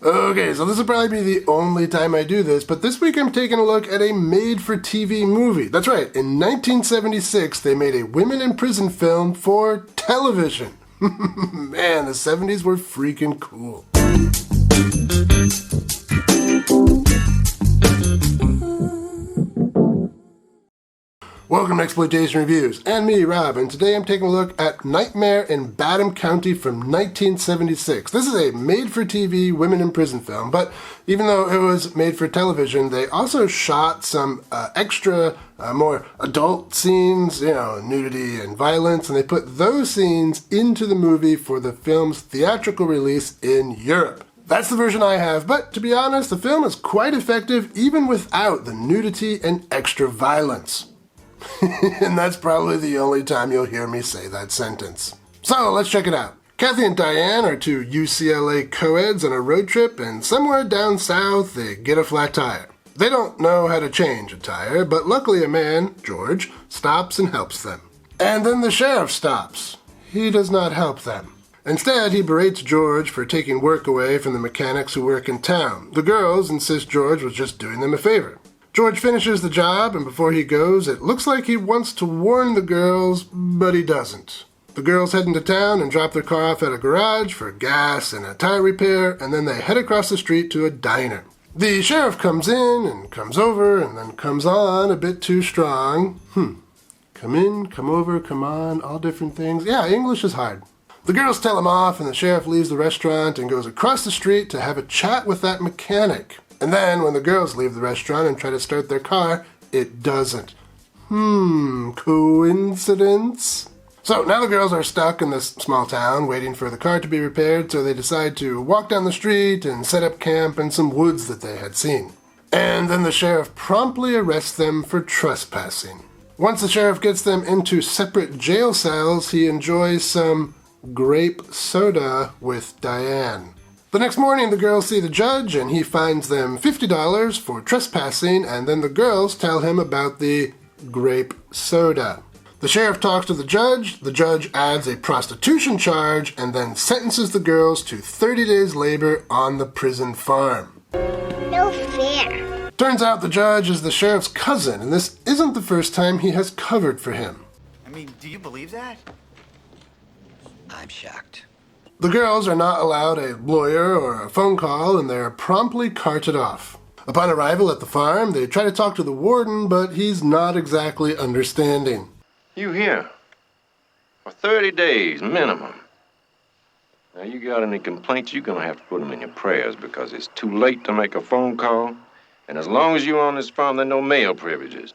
Okay, so this will probably be the only time I do this, but this week I'm taking a look at a made-for-TV movie. That's right, in 1976 they made a women in prison film for television. Man, the 70s were freaking cool. Welcome to Exploitation Reviews, and me, Rob, and today I'm taking a look at Nightmare in Badham County from 1976. This is a made-for-TV women in prison film, but even though it was made for television, they also shot some extra, more adult scenes, nudity and violence, and they put those scenes into the movie for the film's theatrical release in Europe. That's the version I have, but to be honest, the film is quite effective even without the nudity and extra violence. And that's probably the only time you'll hear me say that sentence. So, let's check it out. Kathy and Diane are two UCLA co-eds on a road trip, and somewhere down south they get a flat tire. They don't know how to change a tire, but luckily a man, George, stops and helps them. And then the sheriff stops. He does not help them. Instead, he berates George for taking work away from the mechanics who work in town. The girls insist George was just doing them a favor. George finishes the job, and before he goes, it looks like he wants to warn the girls, but he doesn't. The girls head into town and drop their car off at a garage for gas and a tire repair, and then they head across the street to a diner. The sheriff comes in and comes over and then comes on a bit too strong. Come in, come over, come on, all different things. Yeah, English is hard. The girls tell him off, and the sheriff leaves the restaurant and goes across the street to have a chat with that mechanic. And then, when the girls leave the restaurant and try to start their car, it doesn't. Coincidence? So now the girls are stuck in this small town waiting for the car to be repaired, so they decide to walk down the street and set up camp in some woods that they had seen. And then the sheriff promptly arrests them for trespassing. Once the sheriff gets them into separate jail cells, he enjoys some grape soda with Diane. The next morning, the girls see the judge, and he fines them $50 for trespassing, and then the girls tell him about the grape soda. The sheriff talks to the judge adds a prostitution charge, and then sentences the girls to 30 days labor on the prison farm. No fair. Turns out the judge is the sheriff's cousin, and this isn't the first time he has covered for him. Do you believe that? I'm shocked. The girls are not allowed a lawyer or a phone call, and they're promptly carted off. Upon arrival at the farm, they try to talk to the warden, but he's not exactly understanding. You here for 30 days minimum. Now, you got any complaints, you're going to have to put them in your prayers because it's too late to make a phone call, and as long as you're on this farm, there are no mail privileges.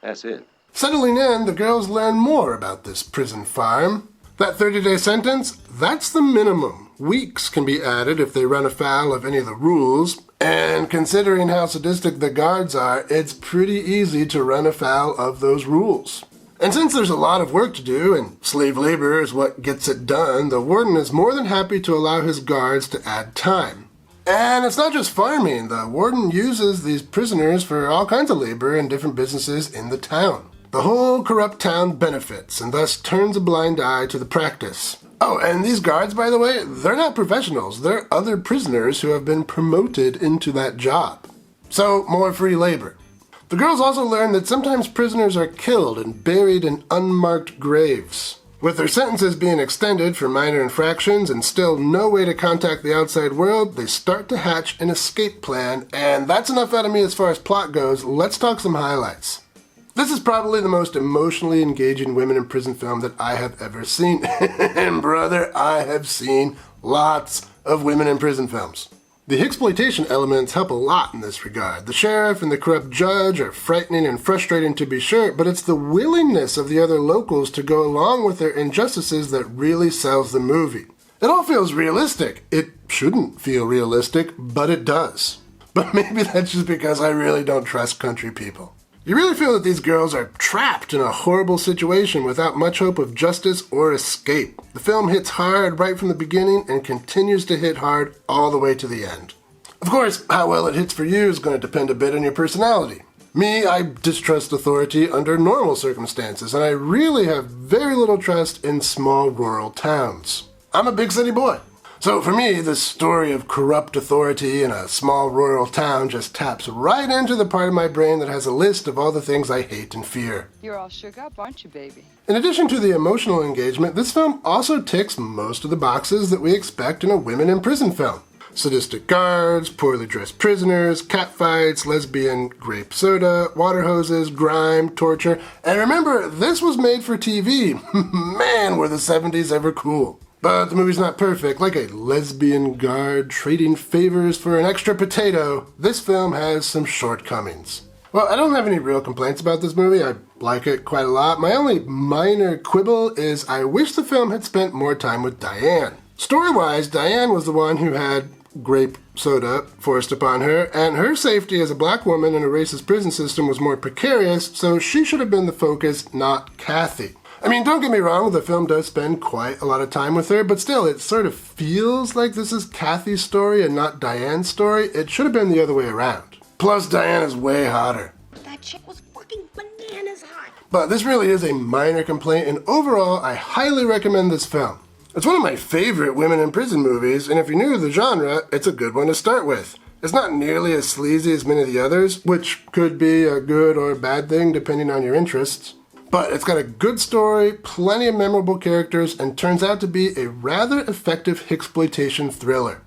That's it. Settling in, the girls learn more about this prison farm. That 30-day sentence, that's the minimum. Weeks can be added if they run afoul of any of the rules. And considering how sadistic the guards are, it's pretty easy to run afoul of those rules. And since there's a lot of work to do, and slave labor is what gets it done, the warden is more than happy to allow his guards to add time. And it's not just farming. The warden uses these prisoners for all kinds of labor in different businesses in the town. The whole corrupt town benefits, and thus turns a blind eye to the practice. Oh, and these guards, by the way, they're not professionals. They're other prisoners who have been promoted into that job. So, more free labor. The girls also learn that sometimes prisoners are killed and buried in unmarked graves. With their sentences being extended for minor infractions and still no way to contact the outside world, they start to hatch an escape plan, and that's enough out of me as far as plot goes. Let's talk some highlights. This is probably the most emotionally engaging women in prison film that I have ever seen. And brother, I have seen lots of women in prison films. The exploitation elements help a lot in this regard. The sheriff and the corrupt judge are frightening and frustrating to be sure, but it's the willingness of the other locals to go along with their injustices that really sells the movie. It all feels realistic. It shouldn't feel realistic, but it does. But maybe that's just because I really don't trust country people. You really feel that these girls are trapped in a horrible situation without much hope of justice or escape. The film hits hard right from the beginning and continues to hit hard all the way to the end. Of course, how well it hits for you is going to depend a bit on your personality. Me, I distrust authority under normal circumstances, and I really have very little trust in small rural towns. I'm a big city boy. So for me, this story of corrupt authority in a small rural town just taps right into the part of my brain that has a list of all the things I hate and fear. You're all shook up, aren't you, baby? In addition to the emotional engagement, this film also ticks most of the boxes that we expect in a women in prison film. Sadistic guards, poorly dressed prisoners, catfights, lesbian grape soda, water hoses, grime, torture. And remember, this was made for TV. Man, were the 70s ever cool. But the movie's not perfect. Like a lesbian guard trading favors for an extra potato, this film has some shortcomings. Well, I don't have any real complaints about this movie. I like it quite a lot. My only minor quibble is I wish the film had spent more time with Diane. Story-wise, Diane was the one who had grape soda forced upon her, and her safety as a black woman in a racist prison system was more precarious, so she should have been the focus, not Kathy. I mean, don't get me wrong, the film does spend quite a lot of time with her, but still, it sort of feels like this is Kathy's story and not Diane's story. It should have been the other way around. Plus, Diane is way hotter. That chick was fucking bananas hot. But this really is a minor complaint, and overall, I highly recommend this film. It's one of my favorite women in prison movies, and if you're new to the genre, it's a good one to start with. It's not nearly as sleazy as many of the others, which could be a good or a bad thing depending on your interests. But it's got a good story, plenty of memorable characters, and turns out to be a rather effective Hicksploitation thriller.